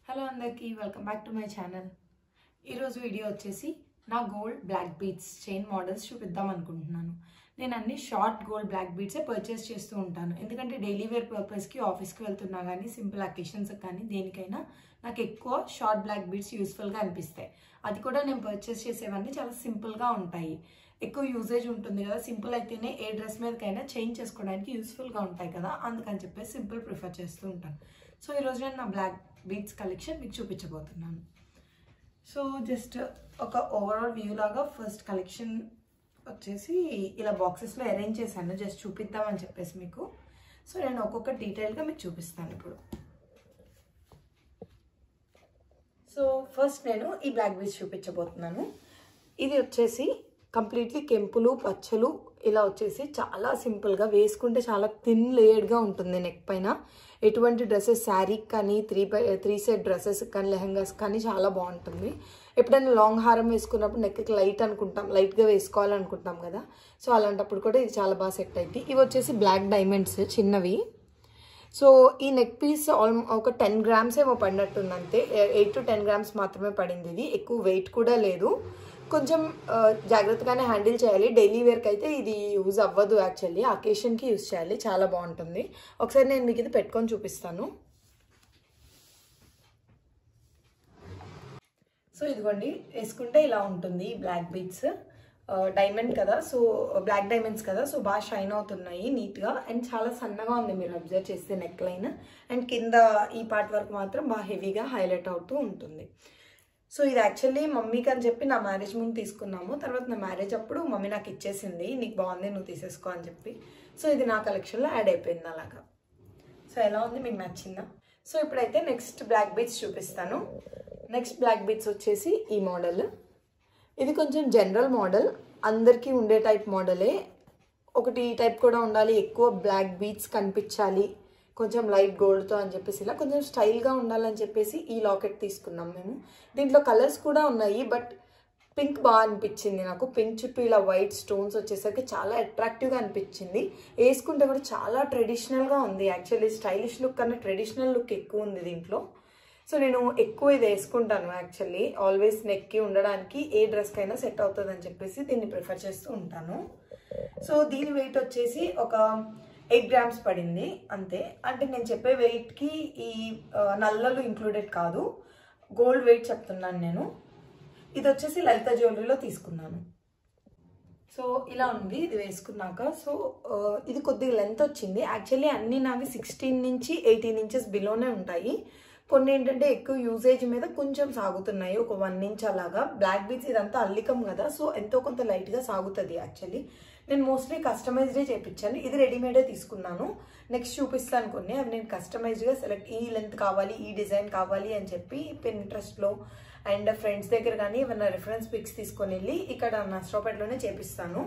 Hello అందరికీ welcome back to my channel. ఈరోజు video వచ్చేసి నా gold black beads chain models చూపిద్దాం అనుకుంటున్నాను. నేను అన్ని షార్ట్ గోల్డ్ బ్లాక్ బీడ్సే పర్చేస్ చేస్తూ ఉంటాను. ఎందుకంటే డైలీ వేర్ పర్పస్కి ఆఫీస్కి వెళ్తున్నా కానీ సింపుల్ అకేషన్స్ కానీ దేనికైనా నాకు ఎక్కువ షార్ట్ బ్లాక్ బీడ్స్ యూస్ఫుల్గా అనిపిస్తాయి. అది కూడా నేను పర్చేస్ చేసేవన్నీ చాలా సింపుల్గా ఉంటాయి. ఎక్కువ యూజేజ్ ఉంటుంది కదా, సింపుల్ అయితేనే ఏ డ్రెస్ మీదకైనా చేంజ్ చేసుకోవడానికి యూస్ఫుల్గా ఉంటాయి కదా, అందుకని చెప్పేసి సింపుల్ ప్రిఫర్ చేస్తూ ఉంటాను. సో ఈరోజు నేను నా బ్లాక్ బీడ్స్ కలెక్షన్ మీకు చూపించబోతున్నాను. సో జస్ట్ ఒక ఓవరాల్ వ్యూ లాగా ఫస్ట్ కలెక్షన్ వచ్చేసి ఇలా బాక్సెస్లో అరేంజ్ చేశాను, జస్ట్ చూపిద్దామని చెప్పేసి మీకు. సో నేను ఒక్కొక్క డీటెయిల్గా మీకు చూపిస్తాను ఇప్పుడు. సో ఫస్ట్ నేను ఈ బ్లాక్ బీడ్స్ చూపించబోతున్నాను. ఇది వచ్చేసి కంప్లీట్లీ కెంపులు పచ్చలు ఇలా వచ్చేసి చాలా సింపుల్గా వేసుకుంటే చాలా థిన్ లేయర్డ్గా ఉంటుంది నెక్ పైన. ఎటువంటి డ్రెస్సెస్ శారీ కానీ త్రీ సెట్ డ్రెస్సెస్ కానీ లెహంగాస్ కానీ చాలా బాగుంటుంది. ఎప్పుడైనా లాంగ్ హారం వేసుకున్నప్పుడు నెక్కి లైట్ అనుకుంటాం, లైట్గా వేసుకోవాలనుకుంటాం కదా, సో అలాంటప్పుడు కూడా ఇది చాలా బాగా సెట్ అవుతుంది. ఇవి వచ్చేసి బ్లాక్ డైమండ్స్ చిన్నవి. సో ఈ నెక్ పీస్ ఒక 10 grams ఏమో పడినట్టుంది, అంతే 8 to 10 grams మాత్రమే పడింది. ఇది ఎక్కువ వెయిట్ కూడా లేదు, కొంచెం జాగ్రత్తగానే హ్యాండిల్ చేయాలి. డైలీ వేర్కి అయితే ఇది యూజ్ అవ్వదు, యాక్చువల్లీ అకేషన్కి యూజ్ చేయాలి. చాలా బాగుంటుంది. ఒకసారి నేను మీకు ఇది పెట్టుకొని చూపిస్తాను. సో ఇదిగోండి, వేసుకుంటే ఇలా ఉంటుంది. బ్లాక్ బీడ్స్ డైమండ్ కదా, సో బ్లాక్ డైమండ్స్ కదా, సో బాగా షైన్ అవుతున్నాయి నీట్గా. అండ్ చాలా సన్నగా ఉంది మీరు అబ్జర్వ్ చేస్తే నెక్ లైన్. అండ్ కింద ఈ పార్ట్ వరకు మాత్రం బాగా హెవీగా హైలైట్ అవుతూ ఉంటుంది. సో ఇది యాక్చువల్లీ మమ్మీకి అని చెప్పి నా మ్యారేజ్ ముందు తీసుకున్నాము. తర్వాత నా మ్యారేజ్ అప్పుడు మమ్మీ నాకు ఇచ్చేసింది, నీకు బాగుంది నువ్వు తీసేసుకో అని చెప్పి. సో ఇది నా కలెక్షన్లో యాడ్ అయిపోయింది అలాగా. సో ఎలా ఉంది, మీకు నచ్చిందా? సో ఇప్పుడైతే నెక్స్ట్ బ్లాక్ బీడ్స్ చూపిస్తాను. నెక్స్ట్ బ్లాక్ బీడ్స్ వచ్చేసి ఈ మోడల్. ఇది కొంచెం జనరల్ మోడల్, అందరికీ ఉండే టైప్ మోడలే. ఒకటి ఈ టైప్ కూడా ఉండాలి, ఎక్కువ బ్లాక్ బీడ్స్ కనిపించాలి కొంచెం లైట్ గోల్డ్తో అని చెప్పేసి ఇలా కొంచెం స్టైల్గా ఉండాలని చెప్పేసి ఈ లాకెట్ తీసుకున్నాం మేము. దీంట్లో కలర్స్ కూడా ఉన్నాయి, బట్ పింక్ బాగా అనిపించింది నాకు. పింక్ చుట్టూ ఇలా వైట్ స్టోన్స్ వచ్చేసరికి చాలా అట్రాక్టివ్గా అనిపించింది. వేసుకుంటే కూడా చాలా ట్రెడిషనల్గా ఉంది. యాక్చువల్లీ స్టైలిష్ లుక్ కన్నా ట్రెడిషనల్ లుక్ ఎక్కువ ఉంది దీంట్లో. సో నేను ఎక్కువ ఇది వేసుకుంటాను యాక్చువల్లీ, ఆల్వేస్ నెక్కి ఉండడానికి ఏ డ్రెస్కైనా సెట్ అవుతుంది అని చెప్పేసి దీన్ని ప్రిఫర్ చేస్తూ ఉంటాను. సో దీని వెయిట్ వచ్చేసి ఒక 8 grams పడింది అంతే. అంటే నేను చెప్పే వెయిట్కి ఈ నల్లలు ఇంక్లూడెడ్ కాదు, గోల్డ్ వెయిట్ చెప్తున్నాను నేను. ఇది వచ్చేసి లలిత జ్యువెలరీలో తీసుకున్నాను. సో ఇలా ఉంది ఇది వేసుకున్నాక. సో ఇది కొద్దిగా లెంత్ వచ్చింది. యాక్చువల్లీ అన్నీ నావి 16 నుంచి 18 inches బిలోనే ఉంటాయి. కొన్ని ఏంటంటే ఎక్కువ యూజేజ్ మీద కొంచెం సాగుతున్నాయి, ఒక 1 inch అలాగా. బ్లాక్ బీడ్స్ ఇదంతా అల్లికం కదా, సో ఎంతో కొంత లైట్గా సాగుతుంది. యాక్చువల్లీ నేను మోస్ట్లీ కస్టమైజ్డే చేయించాను. ఇది రెడీమేడే తీసుకున్నాను. నెక్స్ట్ చూపిస్తాను కొన్ని, అవి నేను కస్టమైజ్గా సెలెక్ట్, ఈ లెంత్ కావాలి ఈ డిజైన్ కావాలి అని చెప్పి Pinterestలో అండ్ ఫ్రెండ్స్ దగ్గర కానీ ఏమైనా రిఫరెన్స్ పిక్స్ తీసుకొని వెళ్ళి ఇక్కడ నర్సరావుపేటలోనే చేపిస్తాను.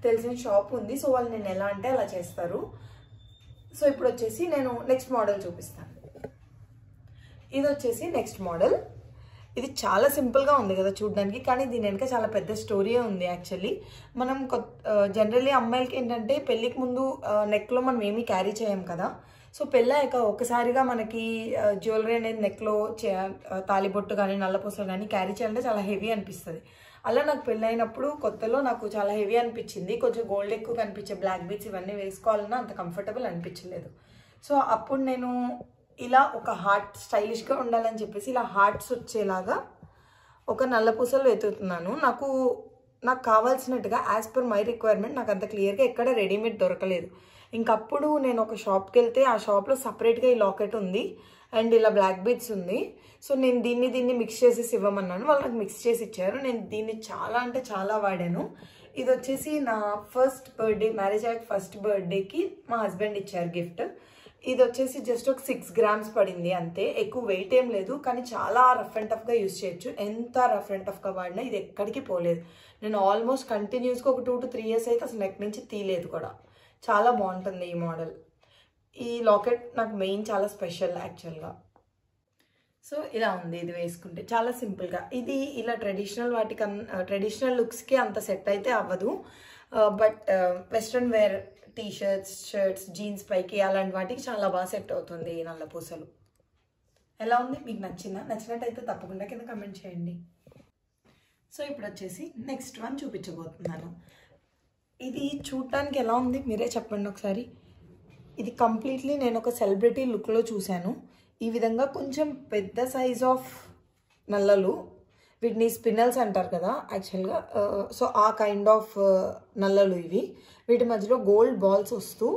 తెలిసిన షాప్ ఉంది, సో వాళ్ళు నేను ఎలా అంటే అలా చేస్తారు. సో ఇప్పుడు వచ్చేసి నేను నెక్స్ట్ మోడల్ చూపిస్తాను. ఇది వచ్చేసి నెక్స్ట్ మోడల్. ఇది చాలా సింపుల్గా ఉంది కదా చూడడానికి, కానీ దీని వెనక చాలా పెద్ద స్టోరీ ఉంది. యాక్చువల్లీ మనం జనరల్లీ అమ్మాయిలకి ఏంటంటే పెళ్ళికి ముందు నెక్లో మనం ఏమీ క్యారీ చేయం కదా. సో పెళ్ళాక ఒకసారిగా మనకి జ్యువెలరీ అనేది నెక్లో తాలిబొట్టు కానీ నల్లపూసలు కానీ క్యారీ చేయాలంటే చాలా హెవీ అనిపిస్తుంది. అలా నాకు పెళ్ళైనప్పుడు కొత్తలో నాకు చాలా హెవీ అనిపించింది. కొంచెం గోల్డ్ ఎక్కువ కనిపించే బ్లాక్ బీడ్స్ ఇవన్నీ వేసుకోవాలన్నా అంత కంఫర్టబుల్ అనిపించలేదు. సో అప్పుడు నేను ఇలా ఒక హార్ట్ స్టైలిష్గా ఉండాలని చెప్పేసి ఇలా హార్ట్స్ వచ్చేలాగా ఒక నల్లపూసలు వెతుకుతున్నాను. నాకు కావాల్సినట్టుగా యాజ్ పర్ మై రిక్వైర్మెంట్ నాకు అంత క్లియర్గా ఎక్కడ రెడీమేడ్ దొరకలేదు. ఇంకప్పుడు నేను ఒక షాప్కి వెళ్తే ఆ షాప్లో సపరేట్గా ఈ లాకెట్ ఉంది అండ్ ఇలా బ్లాక్ బీడ్స్ ఉంది. సో నేను దీన్ని మిక్స్ చేసేసి ఇవ్వమన్నాను, వాళ్ళు నాకు మిక్స్ చేసి ఇచ్చారు. నేను దీన్ని చాలా అంటే చాలా వాడాను. ఇది వచ్చేసి నా ఫస్ట్ బర్త్డే, మ్యారేజ్ అయ్యాక ఫస్ట్ బర్త్డేకి మా హస్బెండ్ ఇచ్చారు గిఫ్ట్. ఇది వచ్చేసి జస్ట్ ఒక 6 grams పడింది అంతే, ఎక్కువ వెయిట్ ఏం లేదు. కానీ చాలా రఫ్ అండ్ టఫ్గా యూజ్ చేయొచ్చు. ఎంత రఫ్ అండ్ టఫ్గా వాడినా ఇది ఎక్కడికి పోలేదు. నేను ఆల్మోస్ట్ కంటిన్యూస్గా ఒక 2 to 3 years అయితే అసలు నెక్ నుంచి తీయలేదు కూడా. చాలా బాగుంటుంది ఈ మోడల్. ఈ లాకెట్ నాకు మెయిన్ చాలా స్పెషల్ యాక్చువల్గా. సో ఇలా ఉంది ఇది వేసుకుంటే చాలా సింపుల్గా. ఇది ఇలా ట్రెడిషనల్ లుక్స్కి అంత సెట్ అయితే అవ్వదు, but western wear T-shirts, shirts, jeans పైకి అలాంటి వాటికి చాలా బాగా సెట్ అవుతుంది ఈ నల్ల పూసలు. ఎలా ఉంది, మీకు నచ్చినట్టయితే తప్పకుండా కింద కమెంట్ చేయండి. సో ఇప్పుడు వచ్చేసి నెక్స్ట్ వన్ చూపించబోతున్నాను. ఇది చూడటానికి ఎలా ఉంది మీరే చెప్పండి ఒకసారి. ఇది కంప్లీట్లీ నేను ఒక సెలబ్రిటీ లుక్లో చూశాను. ఈ విధంగా కొంచెం పెద్ద సైజ్ ఆఫ్ నల్లలు, వీటిని స్పిన్నల్స్ అంటారు కదా యాక్చువల్గా. సో ఆ కైండ్ ఆఫ్ నల్లలు ఇవి. వీటి మధ్యలో గోల్డ్ బాల్స్ వస్తూ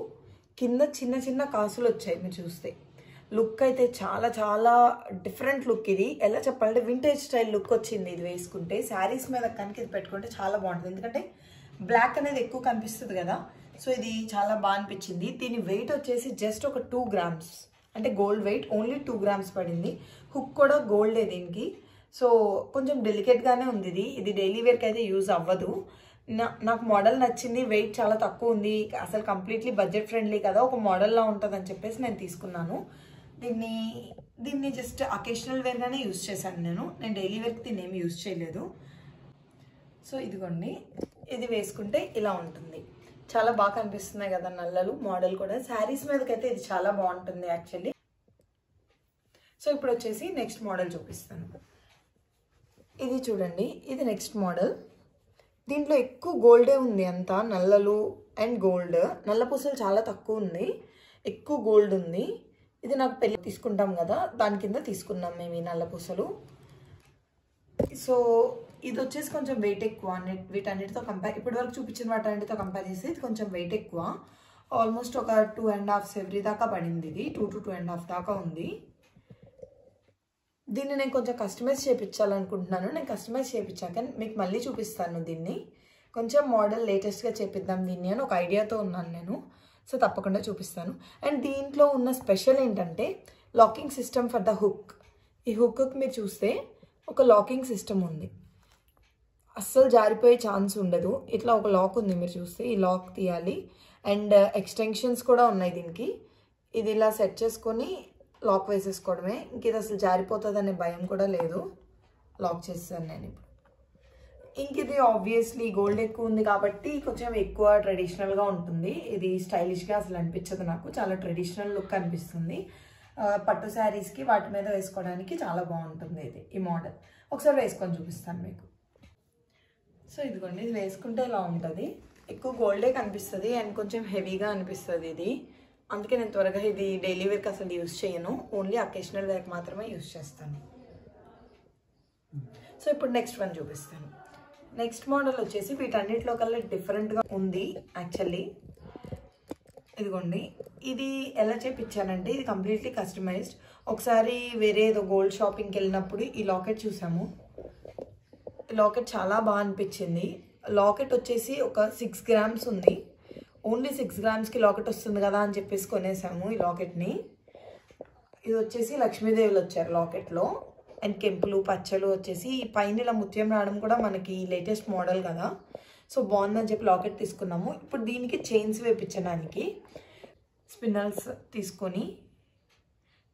కింద చిన్న చిన్న కాసులు వచ్చాయి. మీరు చూస్తే లుక్ అయితే చాలా చాలా డిఫరెంట్ లుక్. ఇది ఎలా చెప్పాలంటే వింటేజ్ స్టైల్ లుక్ వచ్చింది. ఇది వేసుకుంటే శారీస్ మీద కనుక ఇది పెట్టుకుంటే చాలా బాగుంటుంది. ఎందుకంటే బ్లాక్ అనేది ఎక్కువ కనిపిస్తుంది కదా, సో ఇది చాలా బాగా అనిపించింది. దీని వెయిట్ వచ్చేసి జస్ట్ ఒక 2 grams, అంటే గోల్డ్ వెయిట్ ఓన్లీ 2 grams పడింది. హుక్ కూడా గోల్డే దీనికి. సో కొంచెం డెలికేట్గానే ఉంది ఇది. ఇది డైలీ వేర్కి అయితే యూజ్ అవ్వదు. నాకు మోడల్ నచ్చింది. వెయిట్ చాలా తక్కువ ఉంది. అసలు కంప్లీట్లీ బడ్జెట్ ఫ్రెండ్లీ కదా, ఒక మోడల్లా ఉంటుంది అని చెప్పేసి నేను తీసుకున్నాను. దీన్ని జస్ట్ అకేషనల్ వేర్గానే యూజ్ చేశాను నేను డైలీ వేర్కి దీన్ని ఏమి యూజ్ చేయలేదు. సో ఇదిగోండి, ఇది వేసుకుంటే ఇలా ఉంటుంది. చాలా బాగా కనిపిస్తున్నాయి కదా నల్లలు. మోడల్ కూడా శారీస్ మీదకైతే ఇది చాలా బాగుంటుంది యాక్చువల్లీ. సో ఇప్పుడు వచ్చేసి నెక్స్ట్ మోడల్ చూపిస్తాను. ఇది చూడండి, ఇది నెక్స్ట్ మోడల్. దీంట్లో ఎక్కువ గోల్డే ఉంది, అంతా నల్లలు అండ్ గోల్డ్. నల్ల పూసలు చాలా తక్కువ ఉంది, ఎక్కువ గోల్డ్ ఉంది. ఇది నాకు పెళ్ళి తీసుకుంటాం కదా దాని కింద తీసుకున్నాం మేము ఈ నల్ల పూసలు. సో ఇది వచ్చేసి కొంచెం వెయిట్ ఎక్కువ వీటన్నిటితో ఇప్పటి వరకు చూపించిన వాటన్నిటితో కంపేర్ చేసి ఇది కొంచెం వెయిట్ ఎక్కువ. ఆల్మోస్ట్ ఒక 2.5 సెవరీ దాకా పడింది. ఇది 2 to 2.5 దాకా ఉంది. దీన్ని నేను కొంచెం కస్టమైజ్ చేయించాలనుకుంటున్నాను. నేను కస్టమైజ్ చేయించాక మీకు మళ్ళీ చూపిస్తాను. దీన్ని కొంచెం మోడల్ లేటెస్ట్గా చేపిద్దాం దీన్ని అని ఒక ఐడియాతో ఉన్నాను నేను. సో తప్పకుండా చూపిస్తాను. అండ్ దీంట్లో ఉన్న స్పెషల్ ఏంటంటే locking system for the hook. ఈ హుక్ మీరు చూస్తే ఒక లాకింగ్ సిస్టమ్ ఉంది, అస్సలు జారిపోయే ఛాన్స్ ఉండదు. ఇట్లా ఒక లాక్ ఉంది, మీరు చూస్తే ఈ లాక్ తీయాలి. అండ్ ఎక్స్టెన్షన్స్ కూడా ఉన్నాయి దీనికి. ఇది ఇలా సెట్ చేసుకొని లాక్ వేసేసుకోవడమే. ఇంక ఇది అసలు జారిపోతుంది అనే భయం కూడా లేదు. లాక్ చేస్తాను నేను ఇప్పుడు. ఇంక ఇది ఆబ్వియస్లీ గోల్డ్ ఎక్కువ ఉంది కాబట్టి కొంచెం ఎక్కువ ట్రెడిషనల్గా ఉంటుంది. ఇది స్టైలిష్గా అసలు అనిపించదు నాకు, చాలా ట్రెడిషనల్ లుక్ అనిపిస్తుంది. పట్టు శారీస్కి వాటి మీద వేసుకోవడానికి చాలా బాగుంటుంది ఇది. ఈ మోడల్ ఒకసారి వేసుకొని చూపిస్తాను మీకు. సో ఇదిగోండి, ఇది వేసుకుంటే ఇలా ఉంటుంది. ఎక్కువ గోల్డే కనిపిస్తుంది అండ్ కొంచెం హెవీగా అనిపిస్తుంది ఇది. అందుకే నేను త్వరగా ఇది డైలీ వేర్కి అసలు యూజ్ చేయను, ఓన్లీ అకేషనల్ వేర్కి మాత్రమే యూజ్ చేస్తాను. సో ఇప్పుడు నెక్స్ట్ వన్ చూపిస్తాను. నెక్స్ట్ మోడల్ వచ్చేసి వీటన్నిటిలో కల్లా డిఫరెంట్గా ఉంది యాక్చువల్లీ. ఇదిగోండి, ఇది ఎలా చేపించానంటే ఇది కంప్లీట్లీ కస్టమైజ్డ్. ఒకసారి వేరే ఏదో గోల్డ్ షాపింగ్కి వెళ్ళినప్పుడు ఈ లాకెట్ చూసాము. లాకెట్ చాలా బాగా అనిపించింది. లాకెట్ వచ్చేసి ఒక 6 grams ఉంది. ఓన్లీ 6 gramsకి లాకెట్ వస్తుంది కదా అని చెప్పేసి కొనేసాము ఈ లాకెట్ని. ఇది వచ్చేసి లక్ష్మీదేవులు వచ్చారు లాకెట్లో. అండ్ కెంపులు పచ్చలు వచ్చేసి పైన ఇలా ముత్యం రావడం కూడా మనకి లేటెస్ట్ మోడల్ కదా, సో బాగుందని చెప్పి లాకెట్ తీసుకున్నాము. ఇప్పుడు దీనికి చైన్స్ వేయించడానికి స్పిన్నల్స్ తీసుకొని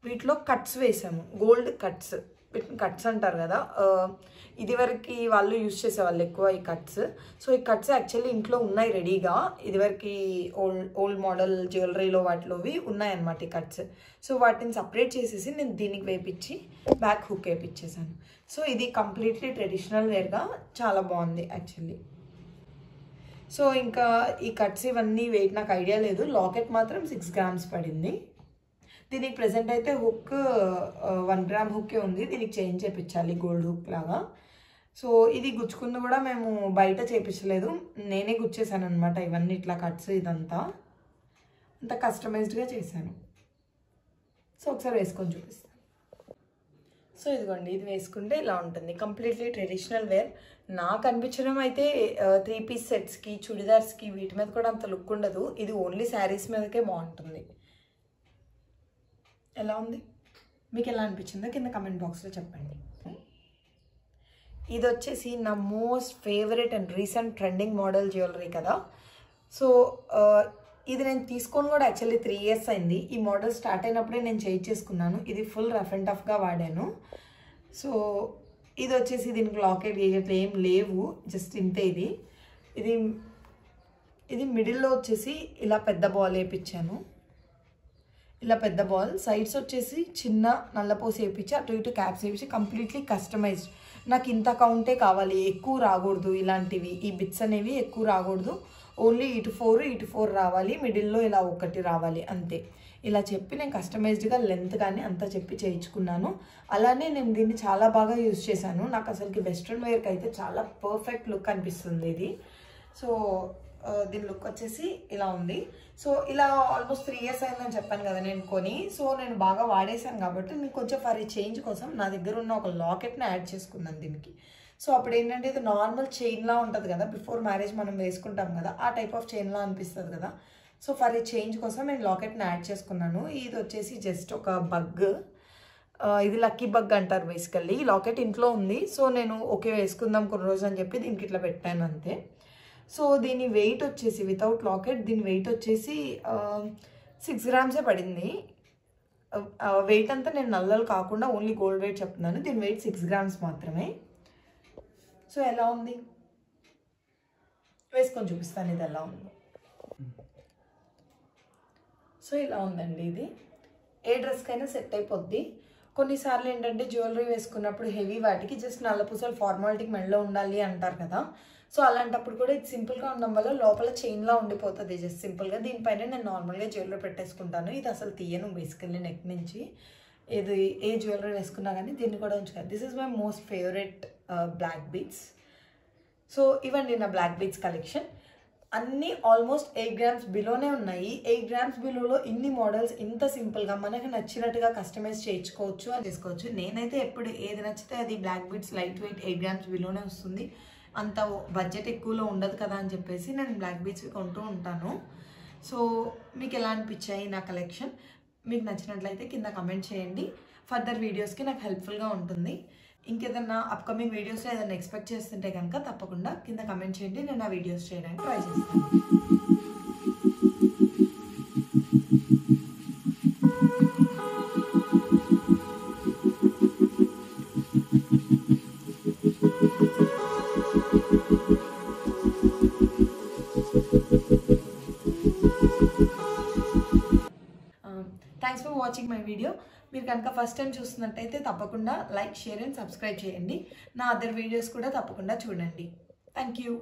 వీటిలో కట్స్ వేసాము, గోల్డ్ కట్స్. వీటిని కట్స్ అంటారు కదా, ఇదివరకు వాళ్ళు యూజ్ చేసేవాళ్ళు ఎక్కువ ఈ కట్స్. సో ఈ కట్స్ యాక్చువల్లీ ఇంట్లో ఉన్నాయి రెడీగా. ఇదివరకు ఓల్డ్ మోడల్ జ్యువెలరీలో వాటిలోవి ఉన్నాయన్నమాట ఈ కట్స్. సో వాటిని సపరేట్ చేసేసి నేను దీనికి వేయించి బ్యాక్ హుక్ వేయించేసాను. సో ఇది కంప్లీట్లీ ట్రెడిషనల్ వేర్గా చాలా బాగుంది యాక్చువల్లీ. సో ఇంకా ఈ కట్స్ ఇవన్నీ వెయిట్ నాకు ఐడియా లేదు. లాకెట్ మాత్రం 6 grams పడింది. దీనికి ప్రెజెంట్ అయితే హుక్ 1 gram హుక్కే ఉంది. దీనికి చేంజ్ చేయించాలి గోల్డ్ హుక్ లాగా. సో ఇది గుచ్చుకుంది కూడా మేము బయట చేయించలేదు, నేనే గుచ్చేసాను అనమాట. ఇవన్నీ ఇట్లా కట్స్ ఇదంతా అంతా కస్టమైజ్డ్గా చేశాను. సో ఒకసారి వేసుకొని చూపిస్తాను. సో ఇదిగోండి, ఇది వేసుకుంటే ఇలా ఉంటుంది, కంప్లీట్లీ ట్రెడిషనల్ వేర్. నాకు అనిపించడం అయితే 3 piece సెట్స్కి చుడిదార్స్కి వీటి మీద కూడా అంత లుక్ ఉండదు. ఇది ఓన్లీ శారీస్ మీదకే బాగుంటుంది. ఎలా ఉంది, మీకు ఎలా అనిపించిందో కింద కమెంట్ బాక్స్లో చెప్పండి. ఇది వచ్చేసి నా most favourite and recent trending model jewellery కదా. సో ఇది నేను తీసుకొని కూడా యాక్చువల్లీ 3 years అయింది. ఈ మోడల్ స్టార్ట్ అయినప్పుడే నేను చేయించేసుకున్నాను. ఇది ఫుల్ రఫ్ అండ్ టఫ్గా వాడాను. సో ఇది వచ్చేసి దీనికి లాకెట్ గేజెట్లు ఏం లేవు, జస్ట్ ఇంతే. ఇది మిడిల్లో వచ్చేసి ఇలా పెద్ద బాల్ వేయించాను. ఇలా పెద్ద బాల్, సైడ్స్ వచ్చేసి చిన్న నల్లపోసి వేయించి అటు ఇటు క్యాప్స్ వేయించి కంప్లీట్లీ కస్టమైజ్డ్. నాకు ఇంత కౌంటే కావాలి, ఎక్కువ రాకూడదు, ఇలాంటివి ఈ బిట్స్ అనేవి ఎక్కువ రాకూడదు, ఓన్లీ ఇటు 4 రావాలి, మిడిల్లో ఇలా ఒకటి రావాలి అంతే. ఇలా చెప్పి నేను కస్టమైజ్డ్గా లెంత్ కానీ అంతా చెప్పి చేయించుకున్నాను. అలానే నేను దీన్ని చాలా బాగా యూజ్ చేశాను. నాకు అసలుకి వెస్ట్రన్ వేర్కి అయితే చాలా పర్ఫెక్ట్ లుక్ అనిపిస్తుంది ఇది. సో దీని లుక్ వచ్చేసి ఇలా ఉంది. సో ఇలా ఆల్మోస్ట్ 3 years అయిందని చెప్పాను కదా నేను కొని. సో నేను బాగా వాడేసాను కాబట్టి నేను కొంచెం ఫర్ ఈ చేంజ్ కోసం నా దగ్గర ఉన్న ఒక లాకెట్ని యాడ్ చేసుకున్నాను దీనికి. సో అప్పుడు ఏంటంటే ఇది నార్మల్ చైన్లా ఉంటుంది కదా, బిఫోర్ మ్యారేజ్ మనం వేసుకుంటాం కదా, ఆ టైప్ ఆఫ్ చైన్లా అనిపిస్తుంది కదా. సో ఫర్ ఈ చేంజ్ కోసం నేను లాకెట్ని యాడ్ చేసుకున్నాను. ఇది వచ్చేసి జస్ట్ ఒక బగ్, ఇది లక్కీ బగ్ అంటారు బేసికల్లీ. ఈ లాకెట్ ఇంట్లో ఉంది. సో నేను ఓకే వేసుకుందాం కొన్ని రోజు అని చెప్పి దీనికి ఇట్లా పెట్టాను అంతే. సో దీని వెయిట్ వచ్చేసి వితౌట్ లాకెట్ దీని వెయిట్ వచ్చేసి 6 grams పడింది. వెయిట్ అంతా నేను నల్లలు కాకుండా ఓన్లీ గోల్డ్ వెయిట్ చెప్తున్నాను. దీని వెయిట్ 6 grams మాత్రమే. సో ఎలా ఉంది వేసుకొని చూపిస్తాను ఇది ఎలా ఉందో. సో ఇలా ఉందండి. ఇది ఏ డ్రెస్కైనా సెట్ అయిపోద్ది. కొన్నిసార్లు ఏంటంటే జ్యువెలరీ వేసుకున్నప్పుడు హెవీ వాటికి జస్ట్ నల్లపూసలు ఫార్మాలిటీకి మెడలో ఉండాలి అంటారు కదా. సో అలాంటప్పుడు కూడా ఇది సింపుల్గా ఉండడం వల్ల లోపల చైన్లా ఉండిపోతుంది జస్ట్ సింపుల్గా. దీనిపైన నేను నార్మల్గా జ్యువెలరీ పెట్టేసుకుంటాను. ఇది అసలు తీయను బేసికల్లీ నెక్ నుంచి. ఏ జ్యువెలరీ వేసుకున్నా కానీ దీన్ని కూడా ఉంచుకోవాలి. This is my most favourite black beads. So ఇవ్వండి నా బ్లాక్ బీడ్స్ కలెక్షన్. అన్నీ ఆల్మోస్ట్ 8 grams బిలోనే ఉన్నాయి. 8 grams బిలోలో ఇన్ని మోడల్స్ ఇంత సింపుల్గా మనకు నచ్చినట్టుగా కస్టమైజ్ చేయించుకోవచ్చు అని చేసుకోవచ్చు. నేనైతే ఎప్పుడు ఏది నచ్చితే అది black beads light weight 8 grams బిలోనే వస్తుంది. అంత బడ్జెట్ ఎక్కువలో ఉండదు కదా అని చెప్పేసి నేను బ్లాక్ బీడ్స్ కొంటూ ఉంటాను. సో మీకు ఎలా అనిపించాయి నా కలెక్షన్? మీకు నచ్చినట్లయితే కింద కమెంట్ చేయండి. ఫర్దర్ వీడియోస్కి నాకు హెల్ప్ఫుల్గా ఉంటుంది. ఇంకేదన్నా అప్కమింగ్ వీడియోస్లో ఏదైనా ఎక్స్పెక్ట్ చేస్తుంటే కనుక తప్పకుండా కింద కమెంట్ చేయండి. నేను ఆ వీడియోస్ చేయడానికి ట్రై చేస్తాను. Thanks for watching my video. మీరు కనుక ఫస్ట్ టైం చూస్తున్నట్టయితే తప్పకుండా లైక్, షేర్ అండ్ సబ్స్క్రైబ్ చేయండి. నా అదర్ వీడియోస్ కూడా తప్పకుండా చూడండి. Thank you.